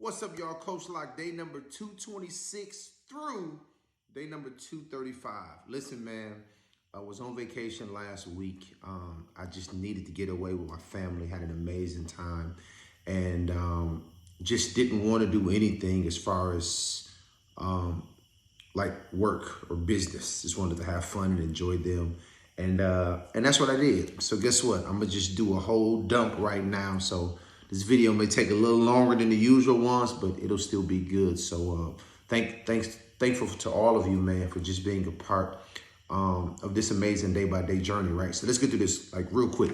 What's up, y'all? Coach Lock, day number 226 through day number 235. Listen, man, I was on vacation last week. I just needed to get away with my family, had an amazing time, and just didn't want to do anything as far as like work or business. Just wanted to have fun and enjoy them. And that's what I did. So guess what? I'm gonna just do a whole dump right now. So this video may take a little longer than the usual ones, but it'll still be good. So thankful to all of you, man, for just being a part of this amazing day-by-day journey, right? So let's get through this like real quick.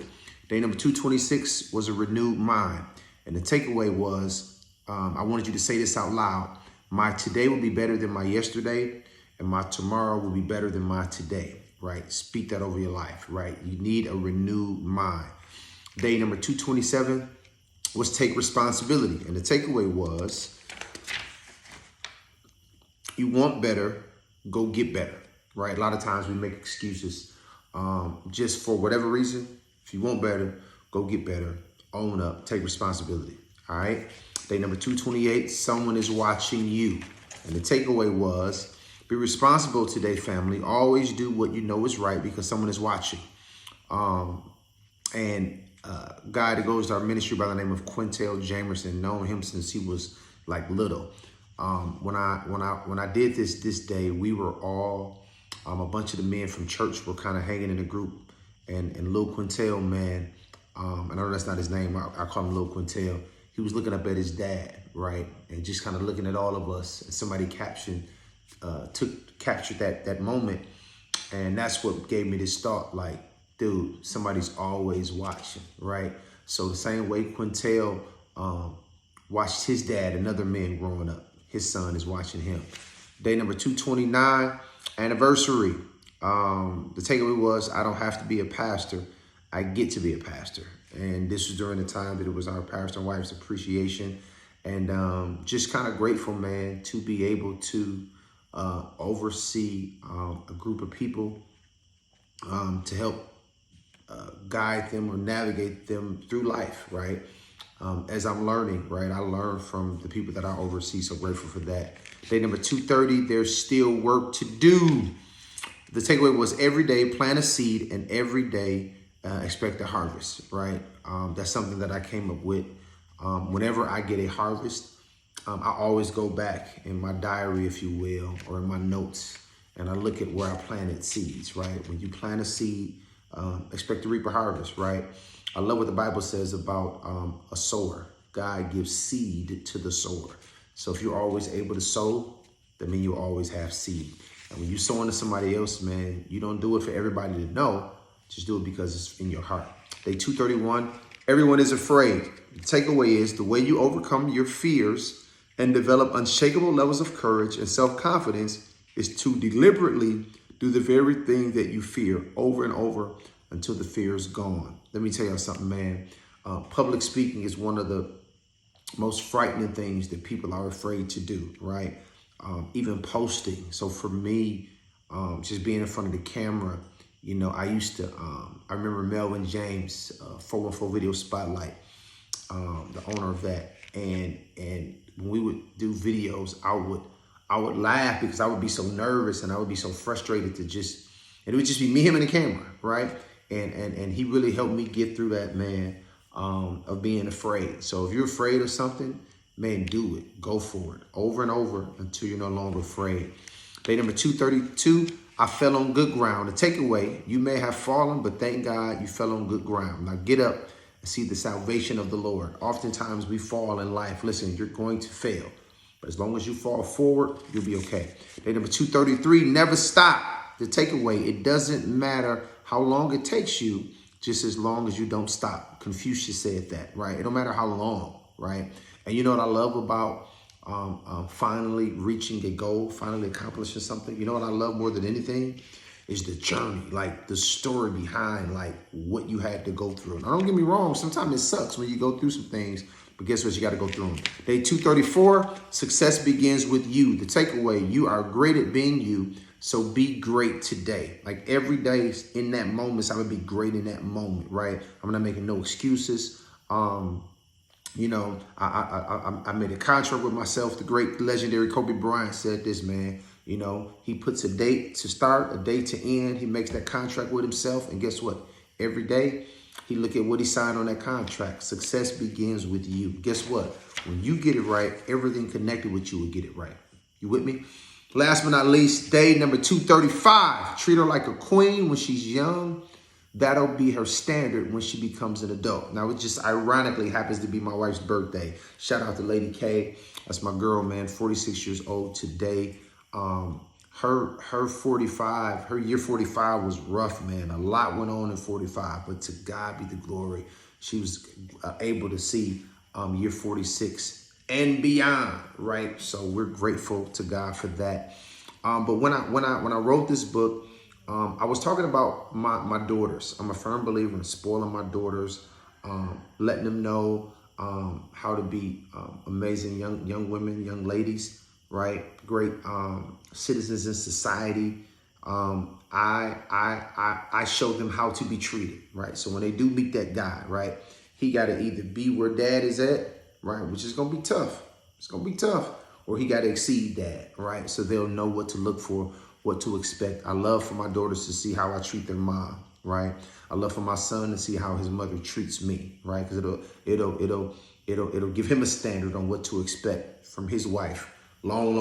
Day number 226 was a renewed mind. And the takeaway was, I wanted you to say this out loud. My today will be better than my yesterday, and my tomorrow will be better than my today, right? Speak that over your life, right? You need a renewed mind. Day number 227 was take responsibility. And the takeaway was, you want better, go get better, right? A lot of times we make excuses just for whatever reason. If you want better, go get better, own up, take responsibility, all right? Day number 228, someone is watching you. And the takeaway was, be responsible today, family. Always do what you know is right because someone is watching. Guy that goes to our ministry by the name of Quintel Jamerson, known him since he was like little. When I did this day, we were all, a bunch of the men from church were kind of hanging in a group, and Lil Quintel, man, I know that's not his name. I call him Lil Quintel. He was looking up at his dad, right, and just kind of looking at all of us. And somebody captured that moment, and that's what gave me this thought, like, dude, somebody's always watching, right? So the same way Quintel watched his dad and other men growing up, his son is watching him. Day number 229, anniversary. The takeaway was, I don't have to be a pastor. I get to be a pastor. And this was during the time that it was our pastor and wife's appreciation. And just kind of grateful, man, to be able to oversee a group of people to help guide them or navigate them through life, right? As I'm learning, right? I learn from the people that I oversee, so grateful for that. Day number 230, there's still work to do. The takeaway was every day plant a seed and every day expect a harvest, right? That's something that I came up with. Whenever I get a harvest, I always go back in my diary, if you will, or in my notes, and I look at where I planted seeds, right? When you plant a seed, expect to reap a harvest, right? I love what the Bible says about a sower. God gives seed to the sower. So if you're always able to sow, that means you always have seed. And when you sow into somebody else, man, you don't do it for everybody to know. Just do it because it's in your heart. Day 231, everyone is afraid. The takeaway is the way you overcome your fears and develop unshakable levels of courage and self-confidence is to deliberately do the very thing that you fear over and over until the fear is gone. Let me tell you something, man. Public speaking is one of the most frightening things that people are afraid to do, right? Even posting. So for me, just being in front of the camera, you know, I used to, I remember Melvin James, 414 Video Spotlight, the owner of that. And when we would do videos, I would laugh because I would be so nervous and I would be so frustrated to just, and it would just be me, him, and the camera, right? And he really helped me get through that, man, of being afraid. So if you're afraid of something, man, do it. Go for it over and over until you're no longer afraid. Day number 232, I fell on good ground. The takeaway, you may have fallen, but thank God you fell on good ground. Now get up and see the salvation of the Lord. Oftentimes we fall in life. Listen, you're going to fail. But as long as you fall forward, you'll be okay. Day number 233, never stop. The takeaway, it doesn't matter how long it takes you, just as long as you don't stop. Confucius said that, right? It don't matter how long, right? And you know what I love about finally reaching a goal, finally accomplishing something? You know what I love more than anything? Is the journey, like the story behind like what you had to go through. Now, don't get me wrong, sometimes it sucks when you go through some things, but guess what? You got to go through them. Day 234, success begins with you. The takeaway, you are great at being you, so be great today. Like every day in that moment, I'm going to be great in that moment, right? I'm not making no excuses. You know, I made a contract with myself. The great legendary Kobe Bryant said this, man. You know, he puts a date to start, a date to end. He makes that contract with himself. And guess what? Every day, he look at what he signed on that contract. Success begins with you. Guess what? When you get it right, everything connected with you will get it right. You with me? Last but not least, day number 235. Treat her like a queen when she's young. That'll be her standard when she becomes an adult. Now, it just ironically happens to be my wife's birthday. Shout out to Lady K. That's my girl, man, 46 years old today. Her year 45 was rough, man. A lot went on in 45, but to God be the glory. She was able to see year 46 and beyond, right? So we're grateful to God for that. But when I wrote this book, I was talking about my daughters. I'm a firm believer in spoiling my daughters, letting them know how to be amazing young women, young ladies, right? Great citizens in society. I show them how to be treated, right? So when they do meet that guy, right, he got to either be where dad is at, right, which is going to be tough. It's going to be tough. Or he got to exceed dad, right? So they'll know what to look for, what to expect. I love for my daughters to see how I treat their mom, right? I love for my son to see how his mother treats me, right? Because it'll give him a standard on what to expect from his wife long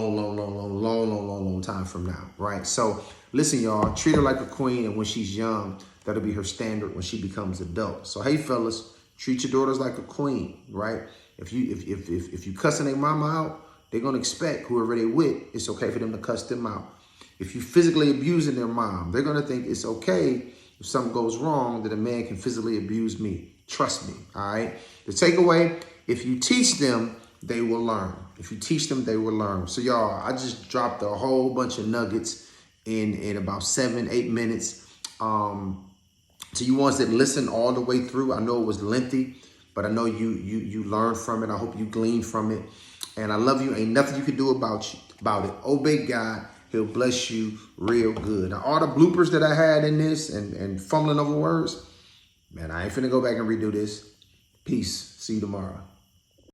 time from now, right? So listen, y'all, treat her like a queen, and when she's young, that'll be her standard when she becomes adult. So hey, fellas, treat your daughters like a queen, right? If you cussing their mama out, they're gonna expect whoever they with, it's okay for them to cuss them out. If you physically abusing their mom, they're gonna think it's okay if something goes wrong that a man can physically abuse me. Trust me, all right? The takeaway, if you teach them, they will learn. If you teach them, they will learn. So y'all, I just dropped a whole bunch of nuggets in about 7-8 minutes. To you ones that listen all the way through, I know it was lengthy, but I know you learned from it. I hope you gleaned from it. And I love you. Ain't nothing you can do about it. Obey God. He'll bless you real good. Now, all the bloopers that I had in this and fumbling over words, man, I ain't finna go back and redo this. Peace. See you tomorrow.